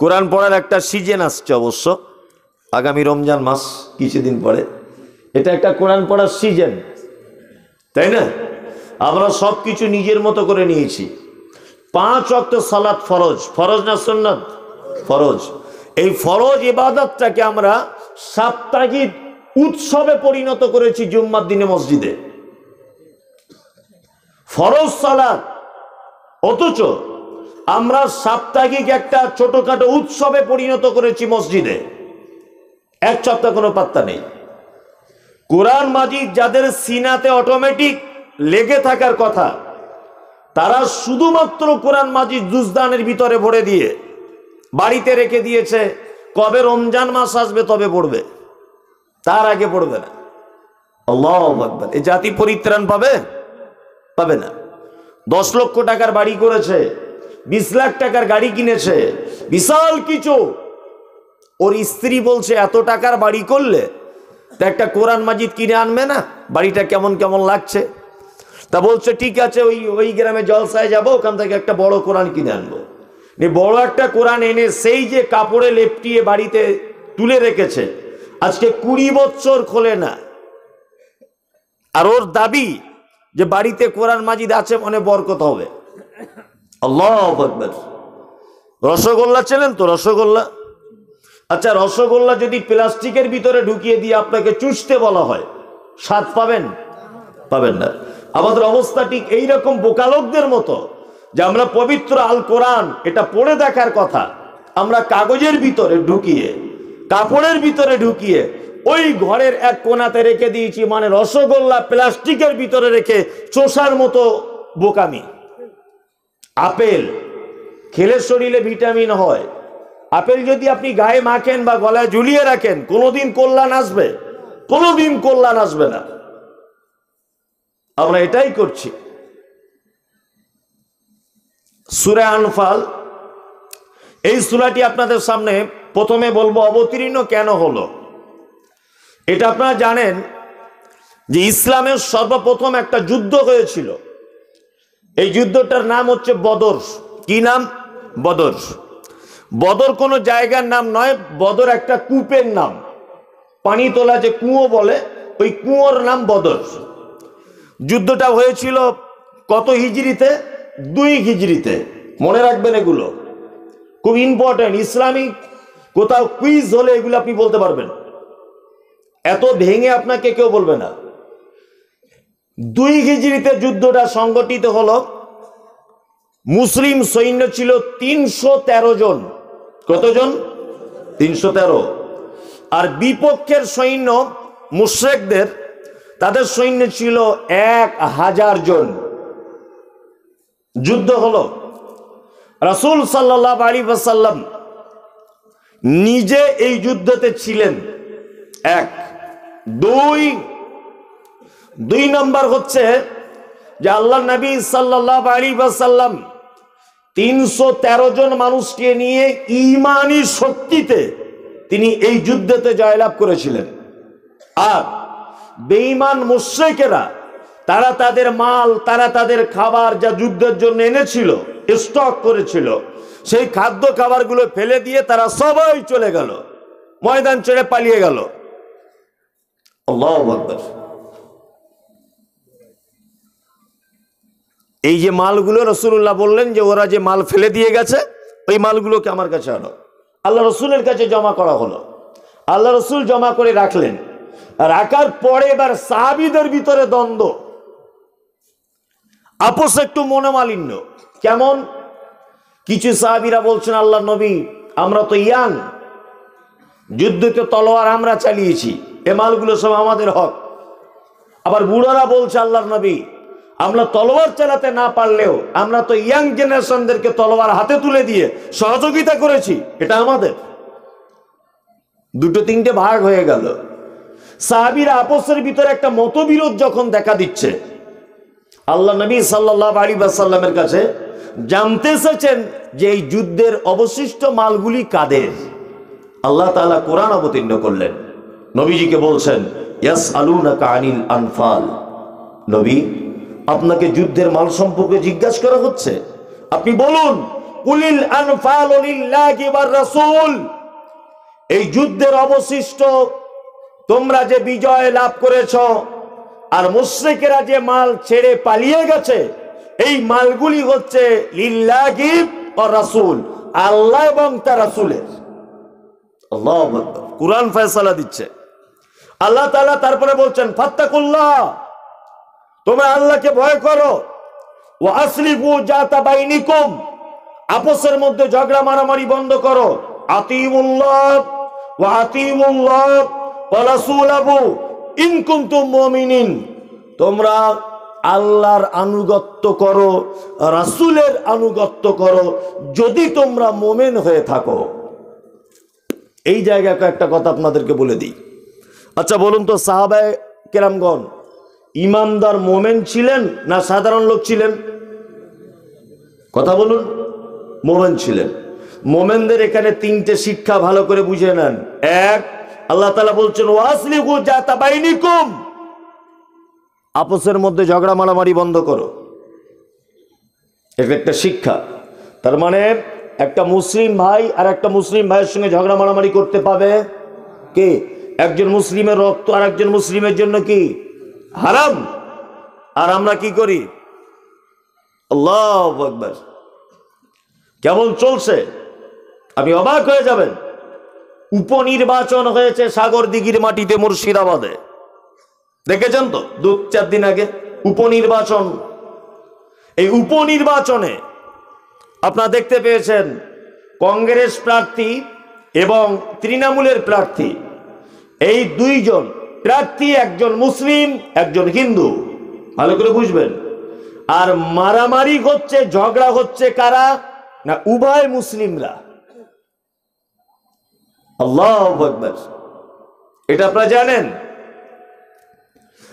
কোরআন পড়ার একটা সিজন আসছে, অবশ্য আগামী রমজান মাস কিছুদিন পরে। এটা একটা কোরআন পড়ার সিজন, তাই না? আমরা সব কিছু নিজের মতো করে নিয়েছি। 5 ওয়াক্ত সালাত ফরজ, ফরজ না সুন্নাত? ফরজ। এই ফরজ ইবাদতটাকে আমরা সাপ্তাহিক উৎসবে পরিণত করেছি জুম্মার দিনে মসজিদে। ফরজ সালাত, অথচ আমরা সাপ্তাহিক একটা ছোটখাটো উৎসবে পরিণত করেছি মসজিদে। এক সপ্তাহ কোনো পাত্তা নেই। কোরআন মাজিদ যাদের সিনাতে অটোমেটিক লেগে থাকার কথা, তারা শুধুমাত্র কোরআন মাজিদ জুজদানের ভিতরে ভরে দিয়ে বাড়িতে রেখে দিয়েছে। কবে রমজান মাস আসবে তবে পড়বে, তার আগে পড়বে না। আল্লাহু আকবার। এই জাতি পরিত্রাণ পাবে? পাবে না। 10 লক্ষ টাকার বাড়ি করেছে, 20 লাখ টাকার গাড়ি কিনেছে, বিশাল কিছু। ওর স্ত্রী বলছে এত টাকার বাড়ি করলে তা একটা কোরআন মাজিদ কিনে আনবে না? বাড়িটা কেমন কেমন লাগছে। তা বলছে ঠিক আছে, ওই গ্রামে জলসায় যাবো, ওখান থেকে একটা বড় কোরআন কিনে আনবো। বড় একটা কোরআন এনে সেই যে কাপড়ে লেপটিয়ে বাড়িতে তুলে রেখেছে, আজকে 20 বছর খোলে না। আর ওর দাবি যে বাড়িতে কোরআন মাজিদ আছে মানে বরকত হবে। আল্লাহু আকবার। রসগোল্লা চেনেন তো? রসগোল্লা, আচ্ছা রসগোল্লা যদি প্লাস্টিকের ভিতরে ঢুকিয়ে দিয়ে আপনাকে চুষতে বলা হয়, স্বাদ পাবেন? পাবেন না। আমাদের অবস্থা ঠিক এইরকম বোকালোকদের মতো, যে আমরা পবিত্র আল কোরআন এটা পড়ে দেখার কথা, আমরা কাগজের ভিতরে ঢুকিয়ে, কাপড়ের ভিতরে ঢুকিয়ে ওই ঘরের এক কোণাতে রেখে দিয়েছি। মানে রসগোল্লা প্লাস্টিকের ভিতরে রেখে চোষার মতো বোকামি। আপেল খেলে শরীরে ভিটামিন হয়। আপেল যদি আপনি গায়ে মাখেন বা গলায় ঝুলিয়ে রাখেন, কোনোদিন কল্যাণ আসবে? কোনোদিন কল্যাণ আসবে না। আমরা এটাই করছি। সূরা আনফাল, এই সূরাটি আপনাদের সামনে প্রথমে বলবো অবতীর্ণ কেন হলো। এটা আপনারা জানেন যে ইসলামের সর্বপ্রথম একটা যুদ্ধ হয়েছিল। এই যুদ্ধটার নাম হচ্ছে বদর। কি নাম? বদর। বদর কোনো জায়গার নাম নয়, বদর একটা কূপের নাম। পানি তোলা যে কুয়ো বলে, ওই কুয়োর নাম বদর। যুদ্ধটা হয়েছিল কত হিজরিতে? 2 হিজরিতে। মনে রাখবেন, এগুলো খুব ইম্পর্টেন্ট। ইসলামিক কোথাও কুইজ হলে এগুলো আপনি বলতে পারবেন, এত ভেঙে আপনাকে কেউ বলবে না। 2 হিজরিতে যুদ্ধটা সংগঠিত হলো। মুসলিম সৈন্য ছিল 313 জন। কতজন? 313। আর বিপক্ষের সৈন্য মুশরিকদের, তাদের সৈন্য ছিল 1000 জন। যুদ্ধ হলো। রাসূল সাল্লাল্লাহু আলাইহি ওয়াসাল্লাম নিজে এই যুদ্ধতে ছিলেন। 1 2 নম্বর হচ্ছে যে আল্লাহ নবী সাল্লাল্লাহু আলাইহি ওয়াসাল্লাম 313 জন মানুষকে নিয়ে ঈমানি শক্তিতে তিনি এই যুদ্ধতে জয়লাভ করেছিলেন। আর বেঈমান মুশরিকেরা, তারা তাদের মাল, তারা তাদের খাবার যা যুদ্ধের জন্য এনেছিল, স্টক করেছিল, সেই খাদ্য খাবারগুলো ফেলে দিয়ে তারা সবাই চলে গেল, ময়দান ছেড়ে পালিয়ে গেল। আল্লাহু আকবার। এই যে মালগুলো রাসূলুল্লাহ বললেন যে ওরা যে মাল ফেলে দিয়ে গেছে, ওই মালগুলোকে আমার কাছে আনো। আল্লাহ রসুলের কাছে জমা করা হলো। আল্লাহ রসুল জমা করে রাখলেন। রাখার পরে এবার সাহাবীদের ভিতরে দ্বন্দ্ব, আপোষ, একটু মনোমালিন্য। কেমন? কিছু সাহাবীরা বলছেন আল্লাহ নবী, আমরা তো ইয়াং, যুদ্ধতে তলোয়ার আমরা চালিয়েছি, এ মালগুলো সব আমাদের হক। আবার বুড়োরা বলছে আল্লাহর নবী, আমরা তলোয়ার চালাতে না পারলেও আমরা তো ইয়াং জেনারেশনদেরকে তলোয়ার হাতে তুলে দিয়ে সহযোগিতা করেছি, এটা আমাদের। 2-3টে ভাগ হয়ে গেল। সাহাবীরা আপোসের ভিতরে একটা মতবিরোধ যখন দেখা দিচ্ছে, আল্লাহ নবী সাল্লাল্লাহু আলাইহি ওয়াসাল্লামের কাছে জানতে এসেছেন যে এই যুদ্ধের অবশিষ্ট মালগুলি কাদের। আল্লাহ তাআলা কোরআন অবতীর্ণ করলেন। নবীজিকে বলছেন, ইয়াসআলুনাকা আনিল আনফাল, নবী আপনাকে যুদ্ধের মাল সম্পর্কে জিজ্ঞাসা করা হচ্ছে, আপনি বলুন কুলিল আনফালু লিল্লাহি ওয়ার রাসূল। এই যুদ্ধের অবশিষ্ট তোমরা যে বিজয় লাভ করেছ আর মুশরিকেরা যে মাল ছেড়ে পালিয়ে গেছে, এই মালগুলি হচ্ছে লিল্লাহি ওয়ার রাসূল, আল্লাহ এবং তার রাসূলের। আল্লাহু আকবার। কুরআন ফয়সালা দিচ্ছে। আল্লাহ তাআলা তারপরে বলছেন ফাত্তাকুল্লাহ, তোমরা আল্লাহকে ভয় করো। ওয়া আসলিহু যাতা বাইনিকুম, আপসের মধ্যে ঝগড়া মারামারি বন্ধ করো। আতিউল্লাহ ওয়া আতিউল্লাহ ওয়া রাসূলাহু ইন কুনতুম মুমিনিন, তোমরা আল্লাহর আনুগত্য করো, রাসূলের আনুগত্য করো যদি তোমরা মুমিন হয়ে থাকো। এই জায়গায় একটা কথা আপনাদেরকে বলে দিই। আচ্ছা বলুন তো, সাহাবায়ে কেরামগণ ইমানদার মোমেন ছিলেন না সাধারণ লোক ছিলেন? কথা বলুন। মোমেন ছিলেন। মোমেনদের এখানে তিনটে শিক্ষা ভালো করে বুঝে নেন। এক, আল্লাহ তাআলা বলছেন ওয়াসলিহু যাতা বাইনিকুম, আপসের মধ্যে ঝগড়া মারামারি বন্ধ করো। এটা একটা শিক্ষা। তার মানে একটা মুসলিম ভাই আর একটা মুসলিম ভাইয়ের সঙ্গে ঝগড়া মারামারি করতে পাবে কে? একজন মুসলিমের রক্ত আর একজন মুসলিমের জন্য কি হারাম। আর আমরা কি করি? আল্লাহু আকবার। কেমন চলছে আপনি অবাক হয়ে যাবেন। উপনির্বাচন হয়েছে সাগরদিঘির মাটিতে মুর্শিদাবাদে, দেখেছেন তো 2-4 দিন আগে উপনির্বাচন। এই উপনির্বাচনে আপনারা দেখতে পেয়েছেন কংগ্রেস প্রার্থী এবং তৃণমূলের প্রার্থী, এই দুইজন প্রার্থী, একজন মুসলিম একজন হিন্দু, ভালো করে বুঝবেন। আর মারামারি হচ্ছে, ঝগড়া হচ্ছে কারা? না উভয় মুসলিমরা। আল্লাহু আকবার। এটা আপনারা জানেন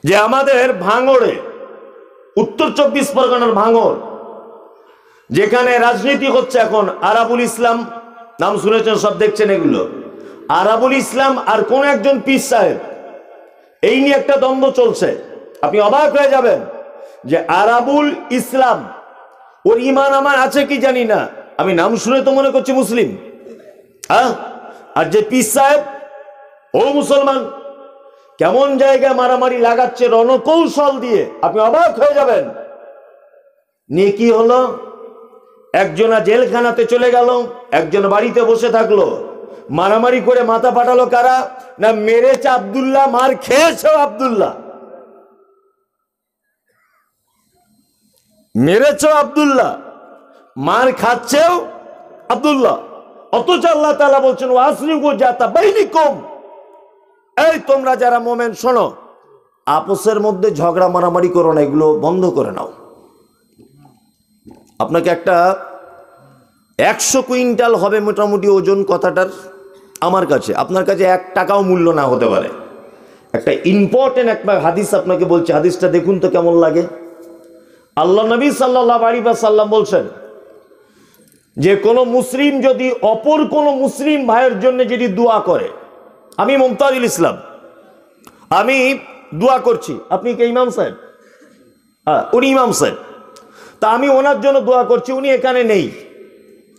যে আমাদের ভাঙড়ে, উত্তর 24 পরগনার ভাঙড়, যেখানে রাজনীতি হচ্ছে এখন, আরাবুল ইসলাম নাম শুনেছেন, সব দেখছেন এগুলো। আরাবুল ইসলাম আর কোন একজন পীর সাহেব, এই নিয়ে একটা দ্বন্দ্ব চলছে। আপনি অবাক হয়ে যাবেন যে আরাবুল ইসলাম, ওর ইমান আমার আছে কি জানি না, আমি নাম শুনে তো মনে করছি মুসলিম, হ্যাঁ। আর যে পীর সাহেব ও মুসলমান। কেমন জায়গায় মারামারি লাগাচ্ছে রণকৌশল দিয়ে, আপনি অবাক হয়ে যাবেন। নিয়ে কি হলো? একজনা জেলখানাতে চলে গেল, একজন বাড়িতে বসে থাকলো। মারামারি করে মাথা ফাটালো কারা? না মেরেছে আব্দুল্লাহ, মার খেয়েছে আব্দুল্লাহ, মেরেছে আব্দুল্লাহ, মার খাচ্ছেও আব্দুল্লাহ। অথচ আল্লাহ তাআলা বলছেন ওয়াসলিহু যাতা বাইনিকুম, এই তোমরা যারা মোমেন শোনো, আপসের মধ্যে ঝগড়া মারামারি করো না, এগুলো বন্ধ করে নাও। আপনাকে একটা 100 কুইন্টাল হবে মোটামুটি ওজন কথাটার আমার কাছে, আপনার কাছে 1 টাকাও মূল্য না হতে পারে। একটা ইম্পর্টেন্ট একটা হাদিস আপনাকে বলছি, হাদিসটা দেখুন তো কেমন লাগে। আল্লাহ নবী সাল্লাল্লাহু আলাইহি ওয়াসাল্লাম বলছেন যে কোন মুসলিম যদি অপর কোন মুসলিম ভাইয়ের জন্য যদি দোয়া করে, আমি মুমতাজুল ইসলাম, আমি দোয়া করছি, আপনি কে? ইমাম সাহেব? হ্যাঁ, উনি ইমাম সাহেব। তা আমি ওনার জন্য দোয়া করছি, উনি এখানে নেই,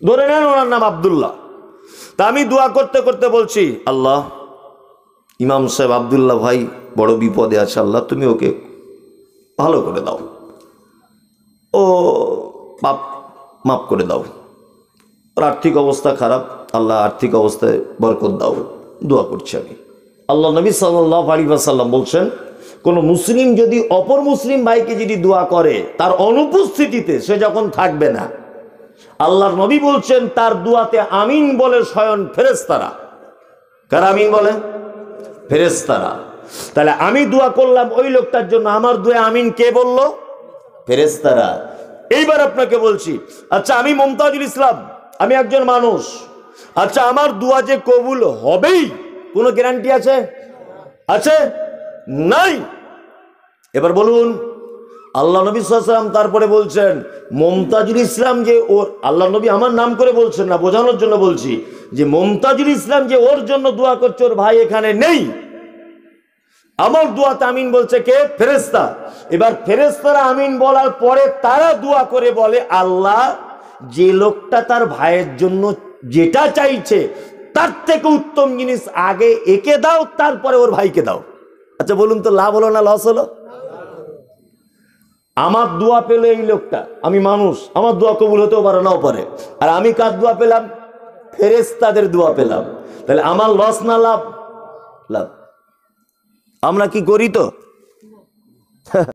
ধরে নেন ওনার নাম আব্দুল্লাহ। তা আমি দোয়া করতে করতে বলছি, আল্লাহ ইমাম সাহেব আব্দুল্লাহ ভাই বড় বিপদে আছে, আল্লাহ তুমি ওকে ভালো করে দাও, ও পাপ মাফ করে দাও, ওর আর্থিক অবস্থা খারাপ, আল্লাহ আর্থিক অবস্থায় বরকত দাও, দোয়া করছি আমি। আল্লাহ নবী সাল্লাল্লাহু আলাইহি ওয়াসাল্লাম বলছেন কোন মুসলিম যদি অপর মুসলিম ভাইকে যদি দোয়া করে তার অনুপস্থিতিতে, সে যখন থাকবে না, আল্লাহর নবী বলছেন তার দোয়াতে আমিন বলে স্বয়ং ফেরেশতারা। কারা আমিন বলে? ফেরেশতারা। তাহলে আমি দোয়া করলাম ওই লোকটার জন্য, আমার দোয়া আমিন কে বলল? ফেরেশতারা। এইবার আপনাকে বলছি, আচ্ছা আমি মুমতাজুল ইসলাম, আমি একজন মানুষ, আচ্ছা আমার দোয়া যে কবুল হবেই কোনো গ্যারান্টি আছে? আছে? নাই। এবার বলুন, আল্লাহ নবী সাল্লাল্লাহু আলাইহি ওয়াসাল্লাম তারপরে বলছেন মুমতাজুল ইসলাম যে ওর, আল্লাহ নবী আমার নাম করে বলছেন না, বোঝানোর জন্য বলছি যে মুমতাজুল ইসলাম যে ওর জন্য দোয়া করছে, ওর ভাই এখানে নেই, আমার দোয়াতে আমিন বলছে কে? ফেরেশতা। এবার ফেরেশতারা আমিন বলার পরে তারা দোয়া করে বলে, আল্লাহ যে লোকটা তার ভাইয়ের জন্য যেটা চাইছে তার থেকে উত্তম জিনিস আগে একে দাও, তারপরে ওর ভাইকে দাও। আচ্ছা বলুন তো, লাভ হলো না লস হলো? আমার দোয়া পেলে এই লোকটা, আমি মানুষ, আমার দোয়া কবুল হতেও পারে নাও পারে, আর আমি কার দোয়া পেলাম? ফেরেশতাদের দোয়া পেলাম। তাহলে আমার লস না লাভ? লাভ। আমরা কি করি তো